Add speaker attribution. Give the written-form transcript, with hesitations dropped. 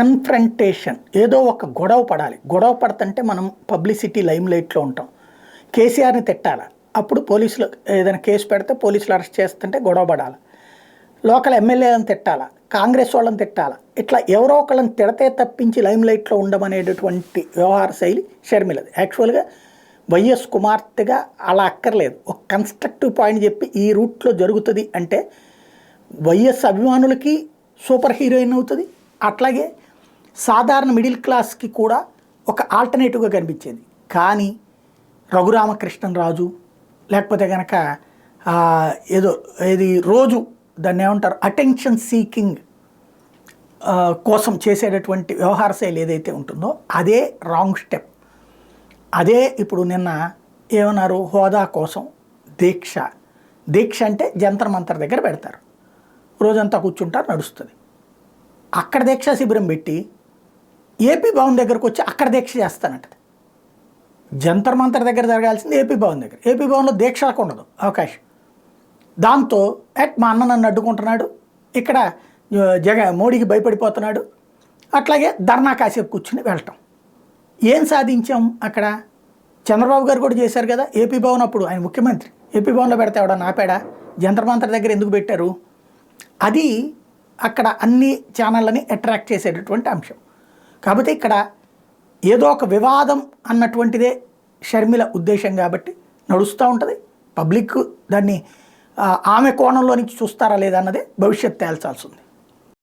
Speaker 1: Confrontation, ఏదో ఒక గొడవ పడాలి. గొడవ పడుతుంటే మనం పబ్లిసిటీ లైమ్ లైట్లో ఉంటాం. కేసీఆర్ని తిట్టాలి, అప్పుడు పోలీసులు ఏదైనా కేసు పెడితే పోలీసులు అరెస్ట్ చేస్తుంటే గొడవ పడాలి. లోకల్ ఎమ్మెల్యేలను తిట్టాలా, కాంగ్రెస్ వాళ్ళని తిట్టాలా, ఇట్లా ఎవరో ఒకళ్ళని తిడితే తప్పించి లైమ్ లైట్లో ఉండమనేటటువంటి వ్యవహార శైలి షర్మిలది. యాక్చువల్గా వైఎస్ కుమార్తెగా అలా అక్కర్లేదు. ఒక కన్స్ట్రక్టివ్ పాయింట్ చెప్పి ఈ రూట్లో జరుగుతుంది అంటే వైఎస్ అభిమానులకి సూపర్ హీరోయిన్ అవుతుంది, అట్లాగే సాధారణ మిడిల్ క్లాస్కి కూడా ఒక ఆల్టర్నేటివ్గా కనిపించేది. కానీ రఘురామకృష్ణరాజు లేకపోతే కనుక ఏదో ఏది రోజు దాన్ని ఏమంటారు అటెన్షన్ సీకింగ్ కోసం చేసేటటువంటి వ్యవహార శైలి ఏదైతే ఉంటుందో అదే రాంగ్ స్టెప్. అదే ఇప్పుడు నిన్న ఏమన్నారు, హోదా కోసం దీక్ష. దీక్ష అంటే జంతర్ మంతర్ దగ్గర పెడతారు, రోజంతా కూర్చుంటారు, నడుస్తుంది. అక్కడ దీక్షా శిబిరం పెట్టి ఏపీ భవన్ దగ్గరకు వచ్చి అక్కడ దీక్ష చేస్తానంటది. జంతర్ మంతర్ దగ్గర జరగాల్సింది ఏపీ భవన్ దగ్గర. ఏపీ భవన్లో దీక్షలకు ఉండదు అవకాశం. దాంతో మా అన్న నన్ను అడ్డుకుంటున్నాడు, ఇక్కడ మోడీకి భయపడిపోతున్నాడు, అట్లాగే ధర్నా కాసేపు కూర్చుని వెళ్ళటం. ఏం సాధించాం అక్కడ? చంద్రబాబు గారు కూడా చేశారు కదా ఏపీ భవన్, అప్పుడు ఆయన ముఖ్యమంత్రి. ఏపీ భవన్లో పెడితే ఎవడన్నా ఆపాడా? జంతర్ మంతర్ దగ్గర ఎందుకు పెట్టారు? అది అక్కడ అన్ని ఛానళ్ళని అట్రాక్ట్ చేసేటటువంటి అంశం. కాబట్టి ఇక్కడ ఏదో ఒక వివాదం అన్నటువంటిదే షర్మిల ఉద్దేశం కాబట్టి నడుస్తూ ఉంటుంది. పబ్లిక్ దాన్ని ఆమె కోణంలో నుంచి చూస్తారా లేదా అన్నదే భవిష్యత్తు తేల్చాల్సి ఉంది.